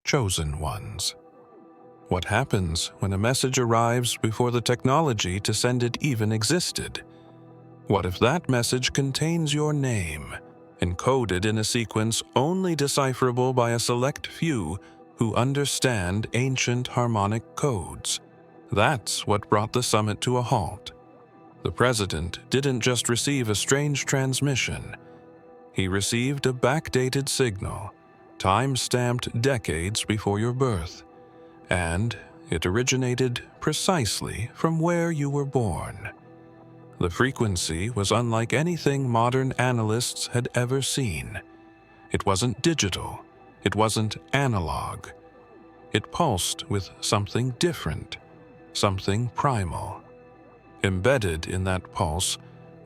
chosen ones. What happens when a message arrives before the technology to send it even existed? What if that message contains your name, encoded in a sequence only decipherable by a select few who understand ancient harmonic codes? That's what brought the summit to a halt. The president didn't just receive a strange transmission. He received a backdated signal, time-stamped decades before your birth, and it originated precisely from where you were born. The frequency was unlike anything modern analysts had ever seen. It wasn't digital. It wasn't analog. It pulsed with something different, something primal. Embedded in that pulse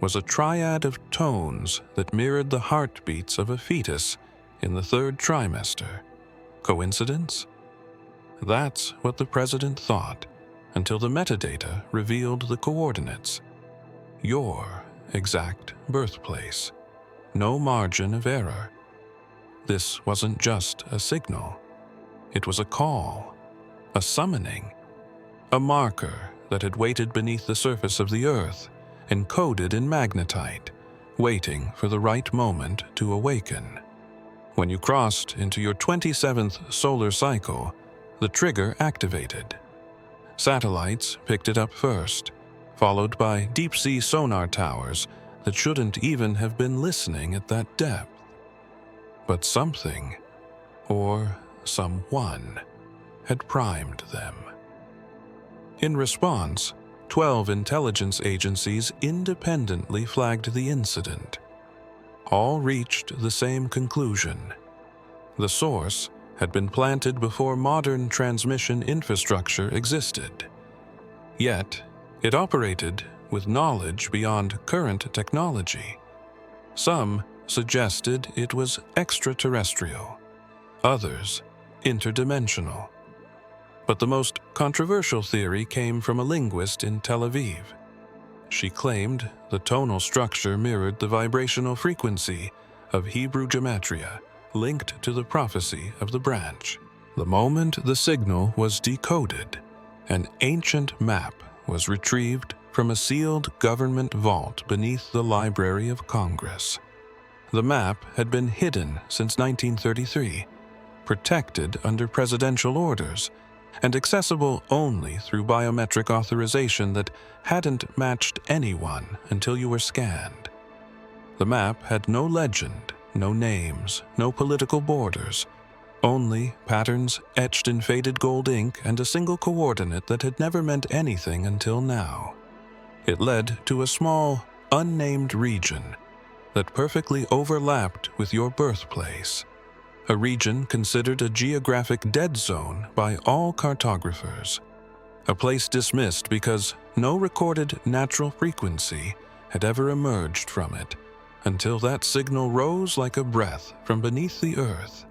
was a triad of tones that mirrored the heartbeats of a fetus in the third trimester. Coincidence? That's what the president thought, until the metadata revealed the coordinates. Your exact birthplace. No margin of error. This wasn't just a signal. It was a call, a summoning, a marker that had waited beneath the surface of the earth, encoded in magnetite, waiting for the right moment to awaken. When you crossed into your 27th solar cycle, the trigger activated. Satellites picked it up first, followed by deep-sea sonar towers that shouldn't even have been listening at that depth. But something, or someone, had primed them. In response, 12 intelligence agencies independently flagged the incident. All reached the same conclusion. The source had been planted before modern transmission infrastructure existed. Yet, it operated with knowledge beyond current technology. Some suggested it was extraterrestrial, others interdimensional. But the most controversial theory came from a linguist in Tel Aviv. She claimed the tonal structure mirrored the vibrational frequency of Hebrew gematria, linked to the prophecy of the branch. The moment the signal was decoded, an ancient map was retrieved from a sealed government vault beneath the Library of Congress. The map had been hidden since 1933, protected under presidential orders, and accessible only through biometric authorization that hadn't matched anyone until you were scanned. The map had no legend, no names, no political borders, only patterns etched in faded gold ink and a single coordinate that had never meant anything until now. It led to a small, unnamed region that perfectly overlapped with your birthplace, a region considered a geographic dead zone by all cartographers, a place dismissed because no recorded natural frequency had ever emerged from it until that signal rose like a breath from beneath the earth.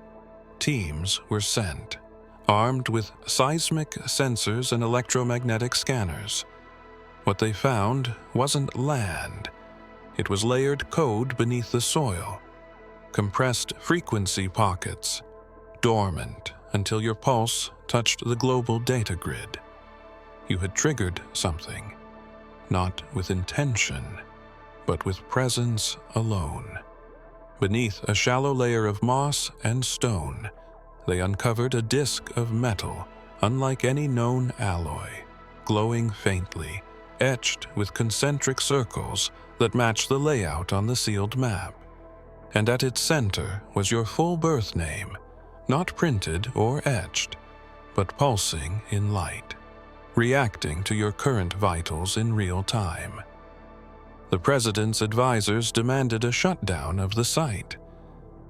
Teams were sent, armed with seismic sensors and electromagnetic scanners. What they found wasn't land. It was layered code beneath the soil, compressed frequency pockets, dormant until your pulse touched the global data grid. You had triggered something, not with intention, but with presence alone. Beneath a shallow layer of moss and stone, they uncovered a disk of metal, unlike any known alloy, glowing faintly, etched with concentric circles that matched the layout on the sealed map. And at its center was your full birth name, not printed or etched, but pulsing in light, reacting to your current vitals in real time. The president's advisors demanded a shutdown of the site,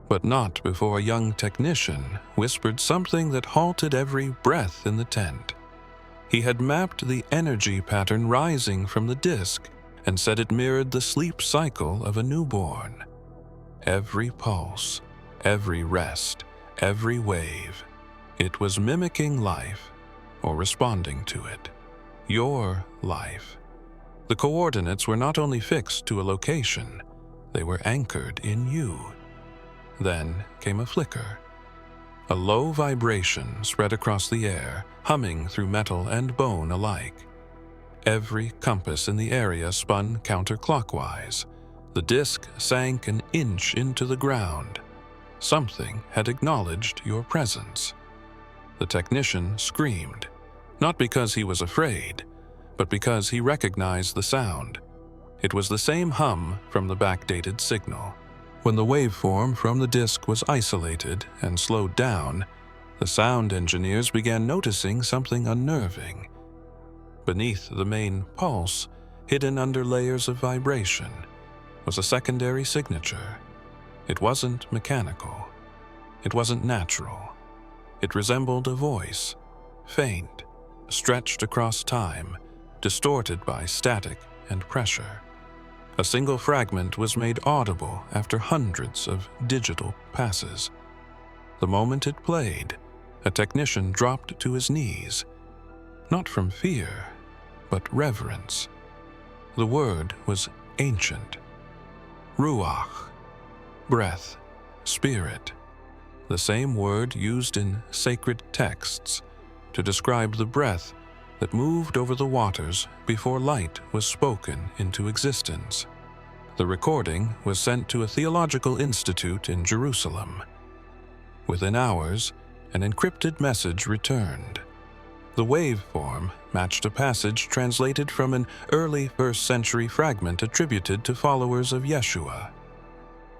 but not before a young technician whispered something that halted every breath in the tent. He had mapped the energy pattern rising from the disk and said it mirrored the sleep cycle of a newborn. Every pulse, every rest, every wave, it was mimicking life or responding to it. Your life. The coordinates were not only fixed to a location, they were anchored in you. Then came a flicker. A low vibration spread across the air, humming through metal and bone alike. Every compass in the area spun counterclockwise. The disc sank an inch into the ground. Something had acknowledged your presence. The technician screamed, not because he was afraid, but because he recognized the sound. It was the same hum from the backdated signal. When the waveform from the disk was isolated and slowed down, the sound engineers began noticing something unnerving. Beneath the main pulse, hidden under layers of vibration, was a secondary signature. It wasn't mechanical. It wasn't natural. It resembled a voice, faint, stretched across time, distorted by static and pressure. A single fragment was made audible after hundreds of digital passes. The moment it played, a technician dropped to his knees, not from fear, but reverence. The word was ancient. Ruach, breath, spirit, the same word used in sacred texts to describe the breath that moved over the waters before light was spoken into existence. The recording was sent to a theological institute in Jerusalem. Within hours, an encrypted message returned. The waveform matched a passage translated from an early 1st century fragment attributed to followers of Yeshua.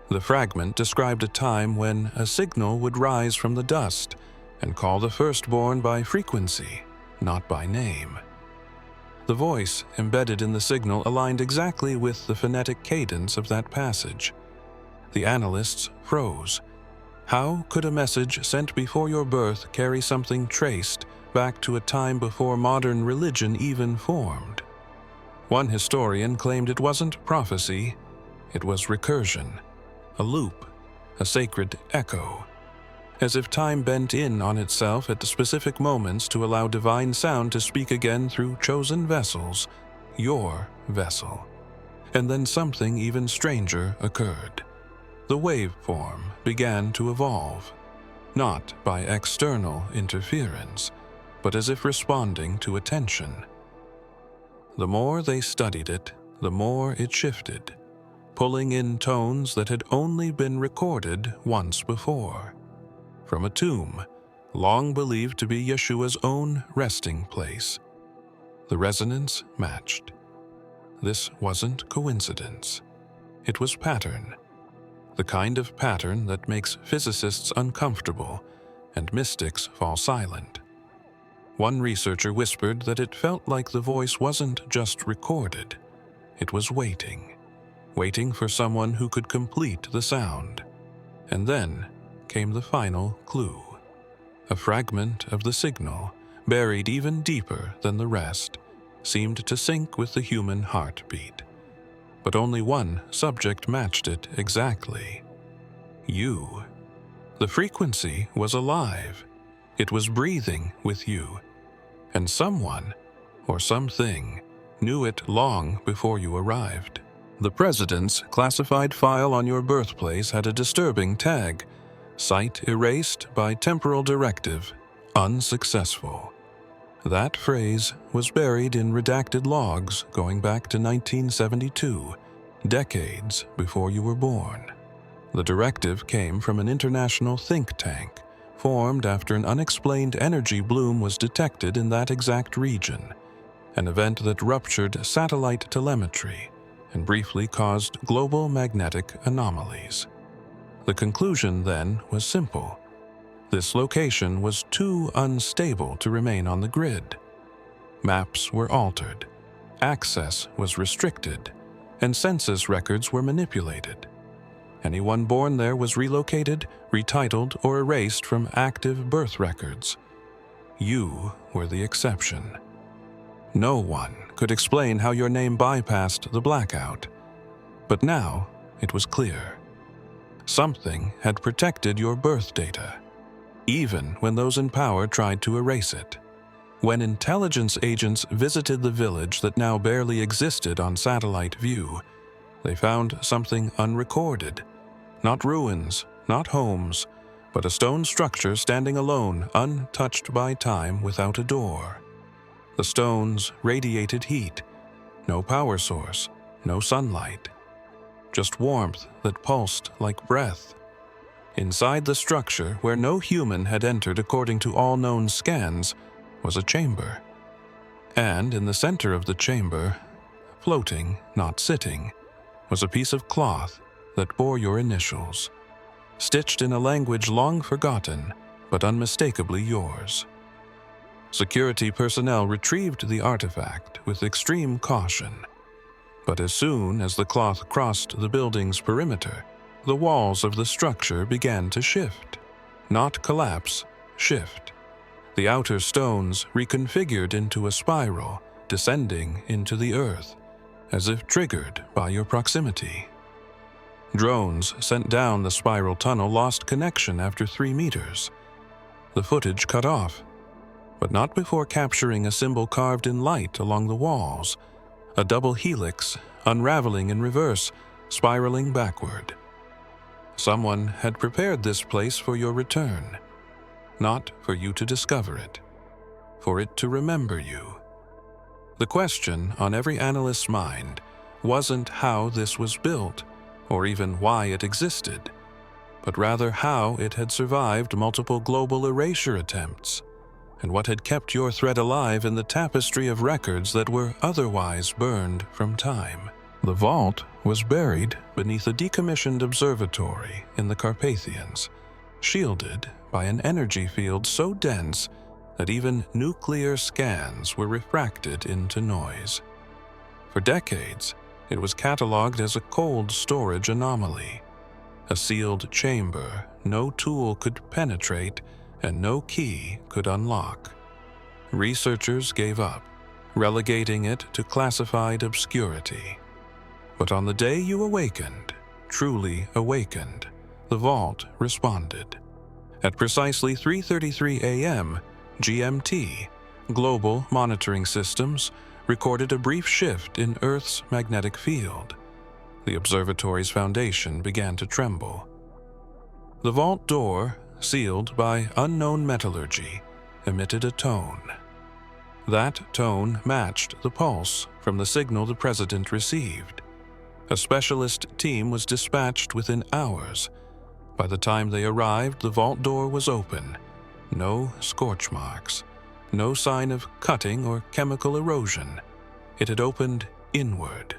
The fragment described a time when a signal would rise from the dust and call the firstborn by frequency, not by name. The voice embedded in the signal aligned exactly with the phonetic cadence of that passage. The analysts froze. How could a message sent before your birth carry something traced back to a time before modern religion even formed? One historian claimed it wasn't prophecy, it was recursion, a loop, a sacred echo, as if time bent in on itself at specific moments to allow divine sound to speak again through chosen vessels, your vessel. And then something even stranger occurred. The waveform began to evolve, not by external interference, but as if responding to attention. The more they studied it, the more it shifted, pulling in tones that had only been recorded once before. From a tomb, long believed to be Yeshua's own resting place. The resonance matched. This wasn't coincidence. It was pattern. The kind of pattern that makes physicists uncomfortable and mystics fall silent. One researcher whispered that it felt like the voice wasn't just recorded. It was waiting for someone who could complete the sound. And then came the final clue. A fragment of the signal, buried even deeper than the rest, seemed to sync with the human heartbeat. But only one subject matched it exactly. You. The frequency was alive. It was breathing with you. And someone, or something, knew it long before you arrived. The president's classified file on your birthplace had a disturbing tag: site erased by temporal directive, unsuccessful. That phrase was buried in redacted logs going back to 1972, decades before you were born. The directive came from an international think tank, formed after an unexplained energy bloom was detected in that exact region, an event that ruptured satellite telemetry and briefly caused global magnetic anomalies. The conclusion then was simple. This location was too unstable to remain on the grid. Maps were altered, access was restricted, and census records were manipulated. Anyone born there was relocated, retitled, or erased from active birth records. You were the exception. No one could explain how your name bypassed the blackout. But now it was clear. Something had protected your birth data, even when those in power tried to erase it. When intelligence agents visited the village that now barely existed on satellite view, they found something unrecorded. Not ruins, not homes, but a stone structure standing alone, untouched by time, without a door. The stones radiated heat, no power source, no sunlight, just warmth that pulsed like breath. Inside the structure, where no human had entered according to all known scans, was a chamber. And in the center of the chamber, floating, not sitting, was a piece of cloth that bore your initials, stitched in a language long forgotten, but unmistakably yours. Security personnel retrieved the artifact with extreme caution, but as soon as the cloth crossed the building's perimeter, the walls of the structure began to shift. Not collapse, shift. The outer stones reconfigured into a spiral, descending into the earth, as if triggered by your proximity. Drones sent down the spiral tunnel lost connection after 3 meters. The footage cut off, but not before capturing a symbol carved in light along the walls, a double helix unraveling in reverse, spiraling backward. Someone had prepared this place for your return, not for you to discover it, for it to remember you. The question on every analyst's mind wasn't how this was built, or even why it existed, but rather how it had survived multiple global erasure attempts, and what had kept your thread alive in the tapestry of records that were otherwise burned from time. The vault was buried beneath a decommissioned observatory in the Carpathians, shielded by an energy field so dense that even nuclear scans were refracted into noise. For decades, it was catalogued as a cold storage anomaly, a sealed chamber no tool could penetrate and no key could unlock. Researchers gave up, relegating it to classified obscurity. But on the day you awakened, truly awakened, the vault responded. At precisely 3:33 a.m. GMT, global monitoring systems recorded a brief shift in Earth's magnetic field. The observatory's foundation began to tremble. The vault door, sealed by unknown metallurgy, emitted a tone. That tone matched the pulse from the signal the president received. A specialist team was dispatched within hours. By the time they arrived, the vault door was open. No scorch marks, no sign of cutting or chemical erosion. It had opened inward,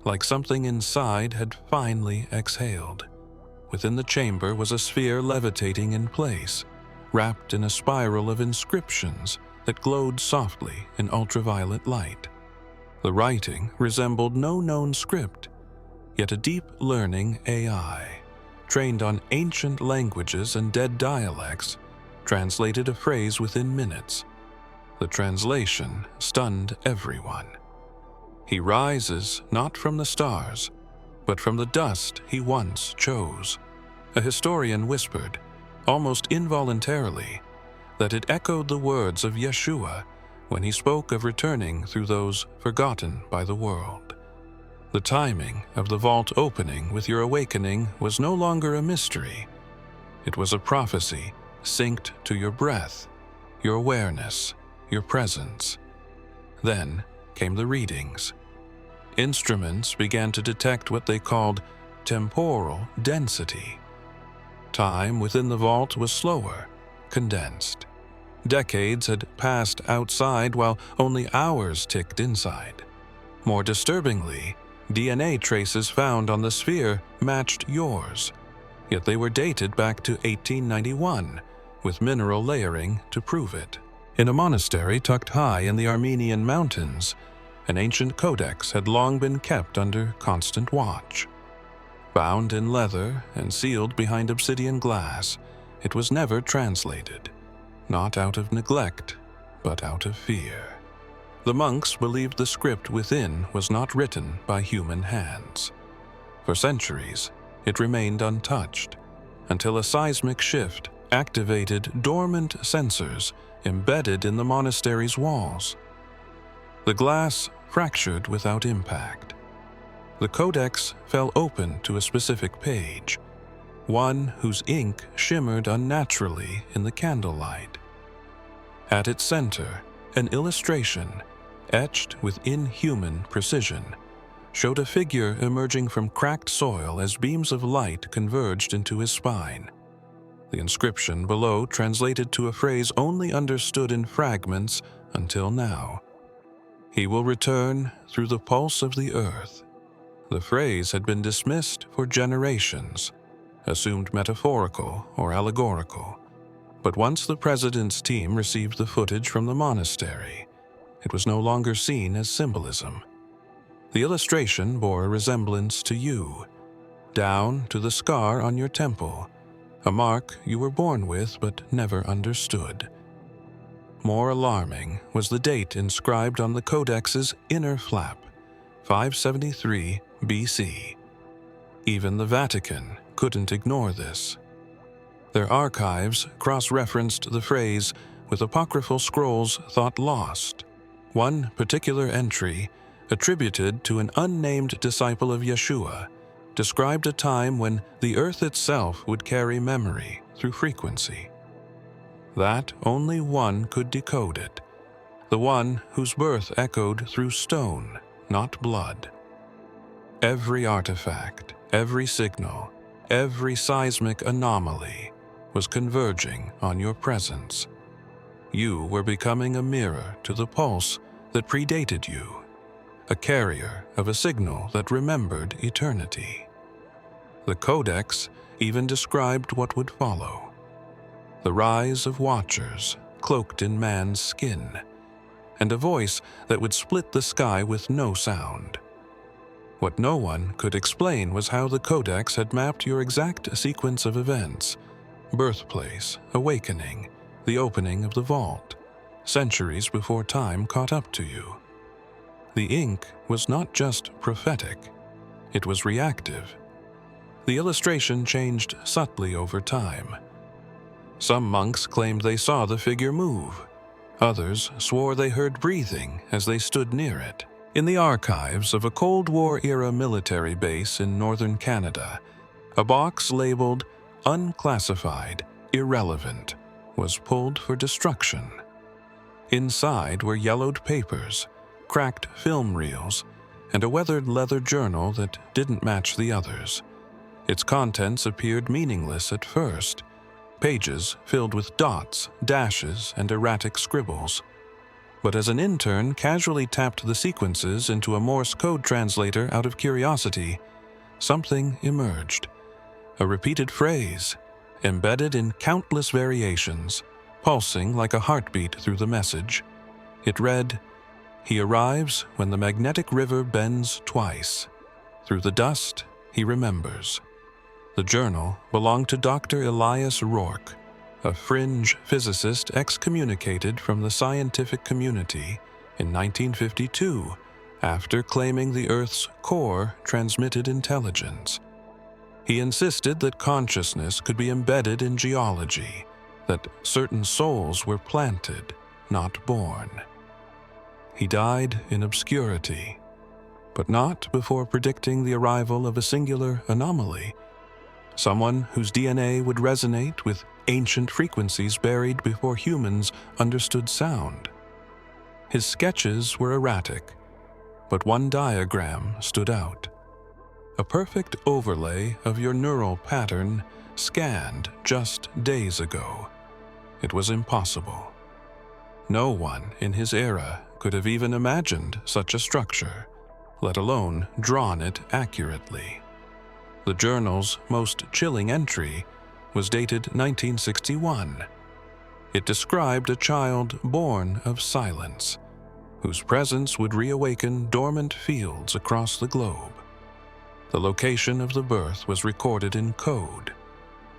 like something inside had finally exhaled. Within the chamber was a sphere levitating in place, wrapped in a spiral of inscriptions that glowed softly in ultraviolet light. The writing resembled no known script, yet a deep learning AI, trained on ancient languages and dead dialects, translated a phrase within minutes. The translation stunned everyone. He rises not from the stars, but from the dust he once chose. A historian whispered, almost involuntarily, that it echoed the words of Yeshua when he spoke of returning through those forgotten by the world. The timing of the vault opening with your awakening was no longer a mystery. It was a prophecy synced to your breath, your awareness, your presence. Then came the readings. Instruments began to detect what they called temporal density. Time within the vault was slower, condensed. Decades had passed outside while only hours ticked inside. More disturbingly, DNA traces found on the sphere matched yours, yet they were dated back to 1891, with mineral layering to prove it. In a monastery tucked high in the Armenian mountains, an ancient codex had long been kept under constant watch. Bound in leather and sealed behind obsidian glass, it was never translated, not out of neglect, but out of fear. The monks believed the script within was not written by human hands. For centuries, it remained untouched, until a seismic shift activated dormant sensors embedded in the monastery's walls. The glass fractured without impact. The codex fell open to a specific page. one whose ink shimmered unnaturally in the candlelight. At its center, an illustration, etched with inhuman precision, showed a figure emerging from cracked soil as beams of light converged into his spine. The inscription below translated to a phrase only understood in fragments until now. "He will return through the pulse of the earth." The phrase had been dismissed for generations, assumed metaphorical or allegorical. But once the president's team received the footage from the monastery, it was no longer seen as symbolism. The illustration bore a resemblance to you, down to the scar on your temple, a mark you were born with but never understood. More alarming was the date inscribed on the codex's inner flap, 573 BC. Even the Vatican couldn't ignore this. Their archives cross-referenced the phrase with apocryphal scrolls thought lost. One particular entry, attributed to an unnamed disciple of Yeshua, described a time when the earth itself would carry memory through frequency. That only one could decode it, the one whose birth echoed through stone, not blood. Every artifact, every signal, every seismic anomaly was converging on your presence. You were becoming a mirror to the pulse that predated you, a carrier of a signal that remembered eternity. The Codex even described what would follow: the rise of watchers cloaked in man's skin, and a voice that would split the sky with no sound. What no one could explain was how the Codex had mapped your exact sequence of events: birthplace, awakening, the opening of the vault, centuries before time caught up to you. The ink was not just prophetic, it was reactive. The illustration changed subtly over time. Some monks claimed they saw the figure move. Others swore they heard breathing as they stood near it. In the archives of a Cold War-era military base in northern Canada, a box labeled "Unclassified, Irrelevant" was pulled for destruction. Inside were yellowed papers, cracked film reels, and a weathered leather journal that didn't match the others. Its contents appeared meaningless at first, pages filled with dots, dashes, and erratic scribbles. But as an intern casually tapped the sequences into a Morse code translator out of curiosity, something emerged. A repeated phrase, embedded in countless variations, pulsing like a heartbeat through the message. It read, "He arrives when the magnetic river bends twice. Through the dust, he remembers." The journal belonged to Dr. Elias Rourke, a fringe physicist excommunicated from the scientific community in 1952 after claiming the Earth's core transmitted intelligence. He insisted that consciousness could be embedded in geology, that certain souls were planted, not born. He died in obscurity, but not before predicting the arrival of a singular anomaly, someone whose DNA would resonate with ancient frequencies buried before humans understood sound. His sketches were erratic, but one diagram stood out. A perfect overlay of your neural pattern scanned just days ago. It was impossible. No one in his era could have even imagined such a structure, let alone drawn it accurately. The journal's most chilling entry was dated 1961. It described a child born of silence, whose presence would reawaken dormant fields across the globe. The location of the birth was recorded in code.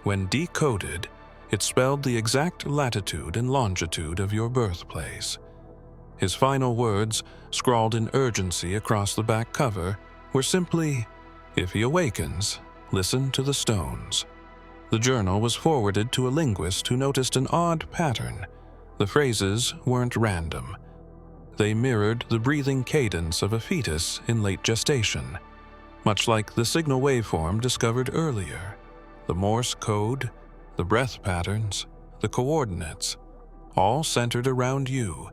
When decoded, it spelled the exact latitude and longitude of your birthplace. His final words, scrawled in urgency across the back cover, were simply, "If he awakens, listen to the stones." The journal was forwarded to a linguist who noticed an odd pattern. The phrases weren't random. They mirrored the breathing cadence of a fetus in late gestation, much like the signal waveform discovered earlier. The Morse code, the breath patterns, the coordinates, all centered around you.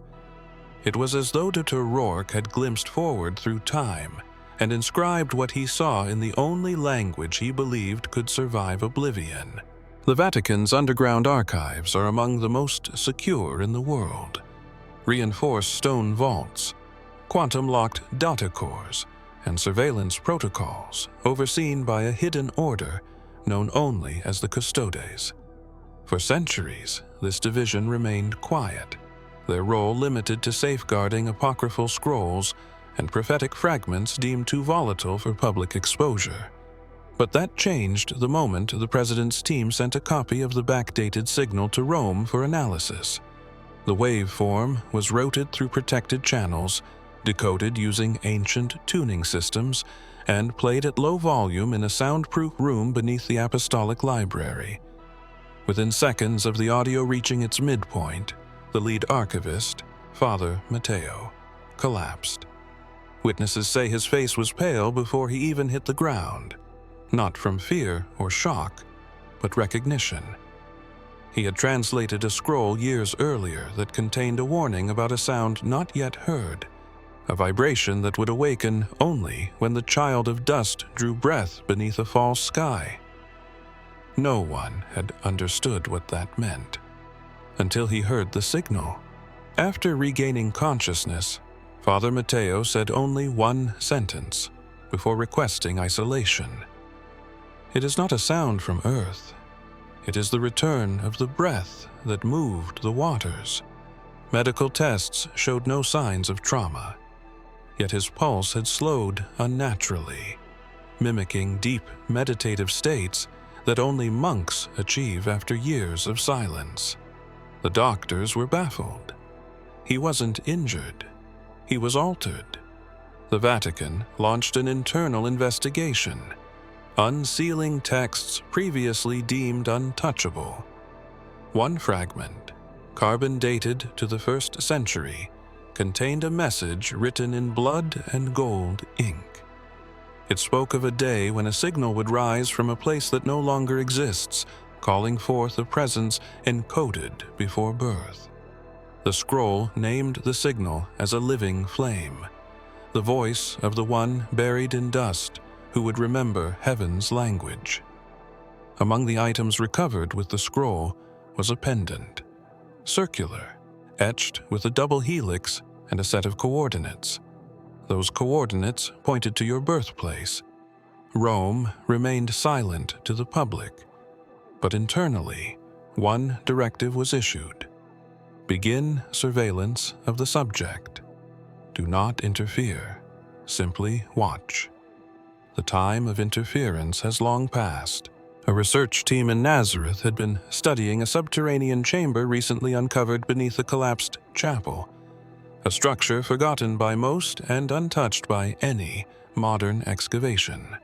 It was as though Dr. Rourke had glimpsed forward through time and inscribed what he saw in the only language he believed could survive oblivion. The Vatican's underground archives are among the most secure in the world. Reinforced stone vaults, quantum-locked data cores, and surveillance protocols overseen by a hidden order known only as the Custodes. For centuries, this division remained quiet, their role limited to safeguarding apocryphal scrolls and prophetic fragments deemed too volatile for public exposure. But that changed the moment the president's team sent a copy of the backdated signal to Rome for analysis. The waveform was routed through protected channels, decoded using ancient tuning systems, and played at low volume in a soundproof room beneath the Apostolic Library. Within seconds of the audio reaching its midpoint, the lead archivist, Father Matteo, collapsed. Witnesses say his face was pale before he even hit the ground, not from fear or shock, but recognition. He had translated a scroll years earlier that contained a warning about a sound not yet heard, a vibration that would awaken only when the child of dust drew breath beneath a false sky. No one had understood what that meant until he heard the signal. After regaining consciousness, Father Matteo said only one sentence before requesting isolation. "It is not a sound from Earth. It is the return of the breath that moved the waters." Medical tests showed no signs of trauma, yet his pulse had slowed unnaturally, mimicking deep meditative states that only monks achieve after years of silence. The doctors were baffled. He wasn't injured. He was altered. The Vatican launched an internal investigation, unsealing texts previously deemed untouchable. One fragment, carbon dated to the 1st century, contained a message written in blood and gold ink. It spoke of a day when a signal would rise from a place that no longer exists, calling forth a presence encoded before birth. The scroll named the signal as a living flame, the voice of the one buried in dust who would remember heaven's language. Among the items recovered with the scroll was a pendant, circular, etched with a double helix and a set of coordinates. Those coordinates pointed to your birthplace. Rome remained silent to the public, but internally, one directive was issued. Begin surveillance of the subject. Do not interfere. Simply watch. The time of interference has long passed. A research team in Nazareth had been studying a subterranean chamber recently uncovered beneath a collapsed chapel, a structure forgotten by most and untouched by any modern excavation.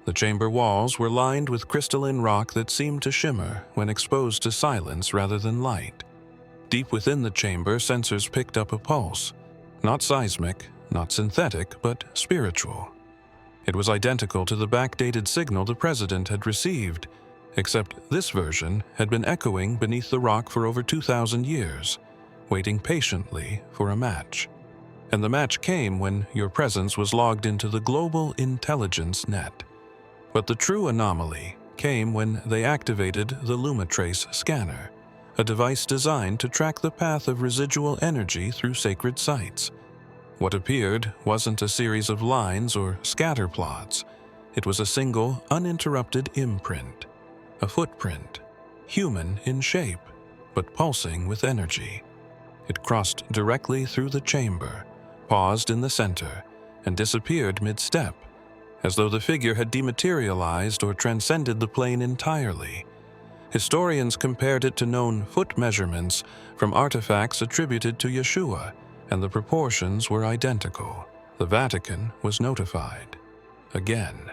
The chamber walls were lined with crystalline rock that seemed to shimmer when exposed to silence rather than light. Deep within the chamber, sensors picked up a pulse, not seismic, not synthetic, but spiritual. It was identical to the backdated signal the president had received, except this version had been echoing beneath the rock for over 2,000 years, waiting patiently for a match. And the match came when your presence was logged into the global intelligence net. But the true anomaly came when they activated the Lumitrace scanner, a device designed to track the path of residual energy through sacred sites. What appeared wasn't a series of lines or scatter plots. It was a single, uninterrupted imprint, a footprint, human in shape, but pulsing with energy. It crossed directly through the chamber, paused in the center, and disappeared mid-step, as though the figure had dematerialized or transcended the plane entirely. Historians compared it to known foot measurements from artifacts attributed to Yeshua, and the proportions were identical. The Vatican was notified. Again.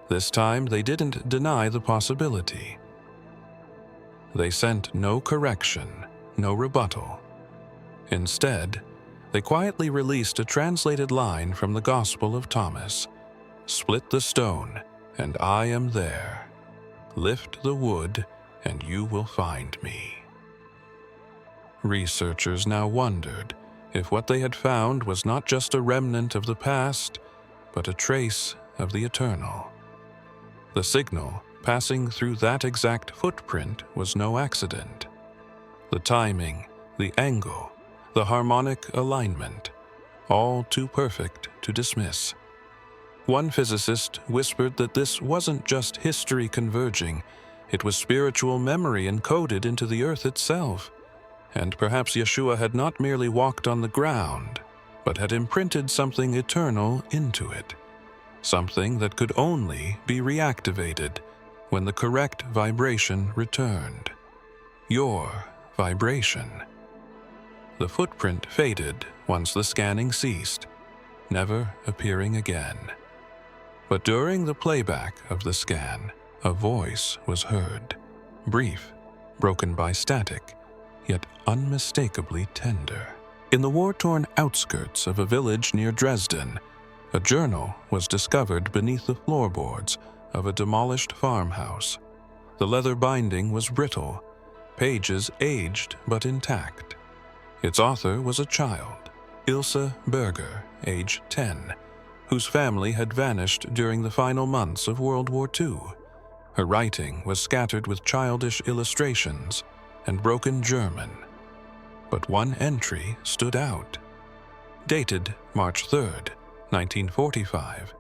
This time they didn't deny the possibility. They sent no correction, no rebuttal. Instead, they quietly released a translated line from the Gospel of Thomas: "Split the stone, and I am there." Lift the wood, and you will find me." Researchers now wondered if what they had found was not just a remnant of the past, but a trace of the eternal. The signal passing through that exact footprint was no accident. The timing, the angle, the harmonic alignment, all too perfect to dismiss. One physicist whispered that this wasn't just history converging, it was spiritual memory encoded into the earth itself. And perhaps Yeshua had not merely walked on the ground, but had imprinted something eternal into it, something that could only be reactivated when the correct vibration returned. Your vibration. The footprint faded once the scanning ceased, never appearing again. But during the playback of the scan, a voice was heard, brief, broken by static, yet unmistakably tender. In the war-torn outskirts of a village near Dresden, a journal was discovered beneath the floorboards of a demolished farmhouse. The leather binding was brittle, pages aged but intact. Its author was a child, Ilse Berger, age 10, whose family had vanished during the final months of World War II. Her writing was scattered with childish illustrations and broken German. But one entry stood out. Dated March 3rd, 1945,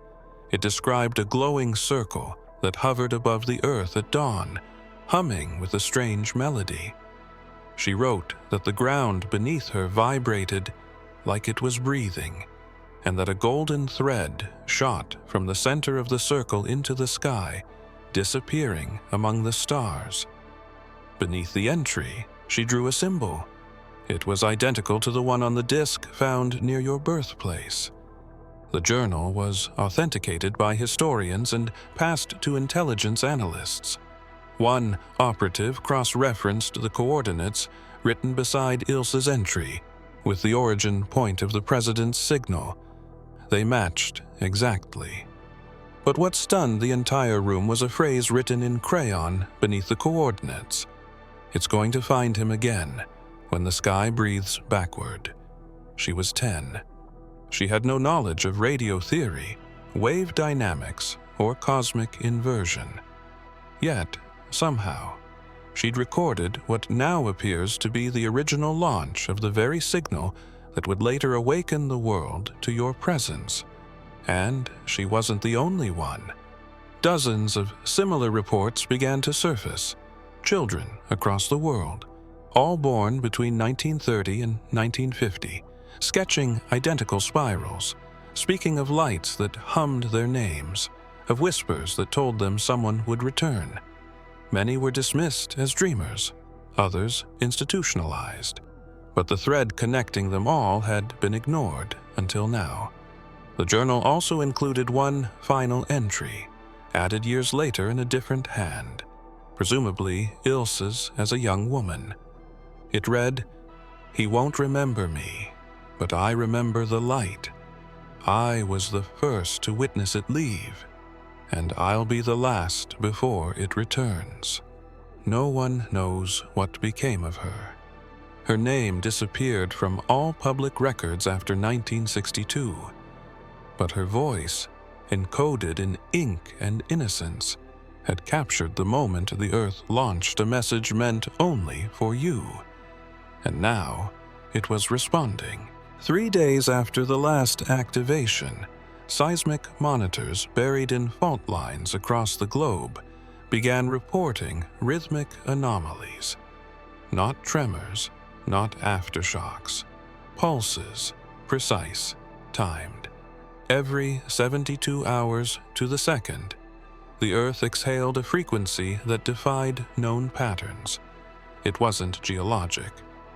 it described a glowing circle that hovered above the earth at dawn, humming with a strange melody. She wrote that the ground beneath her vibrated like it was breathing, and that a golden thread shot from the center of the circle into the sky, disappearing among the stars. Beneath the entry, she drew a symbol. It was identical to the one on the disc found near your birthplace. The journal was authenticated by historians and passed to intelligence analysts. One operative cross-referenced the coordinates written beside Ilse's entry with the origin point of the president's signal. They matched exactly. But what stunned the entire room was a phrase written in crayon beneath the coordinates. "It's going to find him again when the sky breathes backward." She was 10. She had no knowledge of radio theory, wave dynamics, or cosmic inversion. Yet, somehow, she'd recorded what now appears to be the original launch of the very signal that would later awaken the world to your presence. And she wasn't the only one. Dozens of similar reports began to surface. Children across the world, all born between 1930 and 1950, sketching identical spirals, speaking of lights that hummed their names, of whispers that told them someone would return. Many were dismissed as dreamers, others institutionalized. But the thread connecting them all had been ignored until now. The journal also included one final entry, added years later in a different hand, presumably Ilse's as a young woman. It read, "He won't remember me, but I remember the light. I was the first to witness it leave, and I'll be the last before it returns." No one knows what became of her. Her name disappeared from all public records after 1962, but her voice, encoded in ink and innocence, had captured the moment the Earth launched a message meant only for you. And now, it was responding. 3 days after the last activation, seismic monitors buried in fault lines across the globe began reporting rhythmic anomalies. Not tremors, not aftershocks. Pulses, precise, timed. Every 72 hours to the second, the Earth exhaled a frequency that defied known patterns. It wasn't geologic.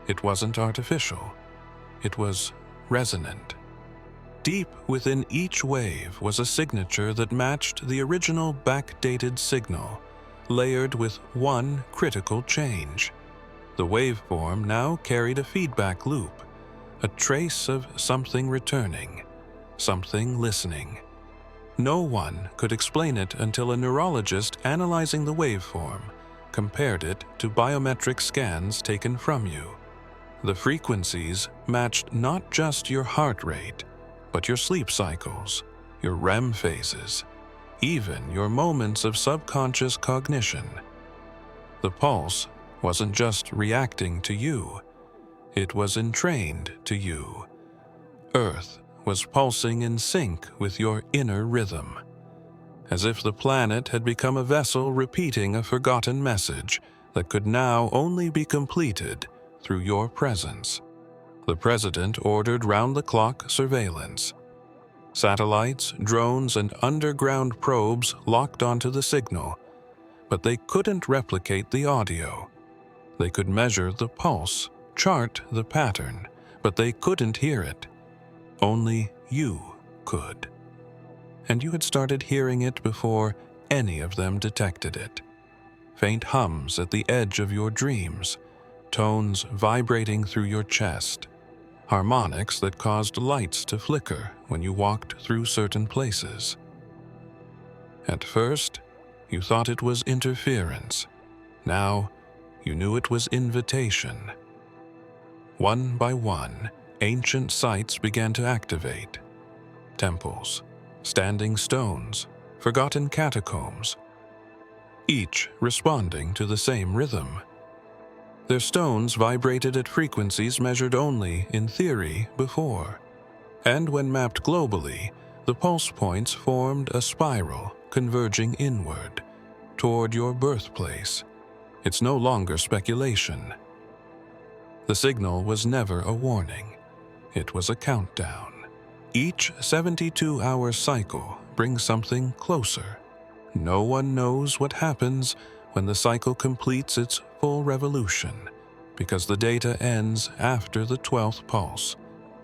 It wasn't artificial. It was resonant. Deep within each wave was a signature that matched the original backdated signal, layered with one critical change. The waveform now carried a feedback loop, a trace of something returning, something listening. No one could explain it until a neurologist analyzing the waveform compared it to biometric scans taken from you. The frequencies matched not just your heart rate, but your sleep cycles, your REM phases, even your moments of subconscious cognition. The pulse wasn't just reacting to you, it was entrained to you. Earth was pulsing in sync with your inner rhythm, as if the planet had become a vessel repeating a forgotten message that could now only be completed through your presence. The president ordered round-the-clock surveillance. Satellites, drones, and underground probes locked onto the signal, but they couldn't replicate the audio. They could measure the pulse, chart the pattern, but they couldn't hear it. Only you could. And you had started hearing it before any of them detected it. Faint hums at the edge of your dreams, tones vibrating through your chest, harmonics that caused lights to flicker when you walked through certain places. At first, you thought it was interference. Now, you knew it was invitation. One by one, ancient sites began to activate. Temples, standing stones, forgotten catacombs, each responding to the same rhythm. Their stones vibrated at frequencies measured only in theory before, and when mapped globally, the pulse points formed a spiral converging inward, toward your birthplace. It's no longer speculation. The signal was never a warning. It was a countdown. Each 72-hour cycle brings something closer. No one knows what happens when the cycle completes its full revolution, because the data ends after the 12th pulse,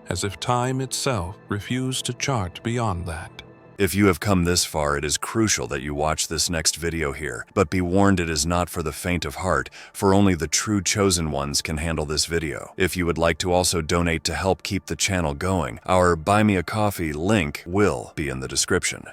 as if time itself refused to chart beyond that. If you have come this far, it is crucial that you watch this next video here. But be warned, it is not for the faint of heart, for only the true chosen ones can handle this video. If you would like to also donate to help keep the channel going, our Buy Me a Coffee link will be in the description.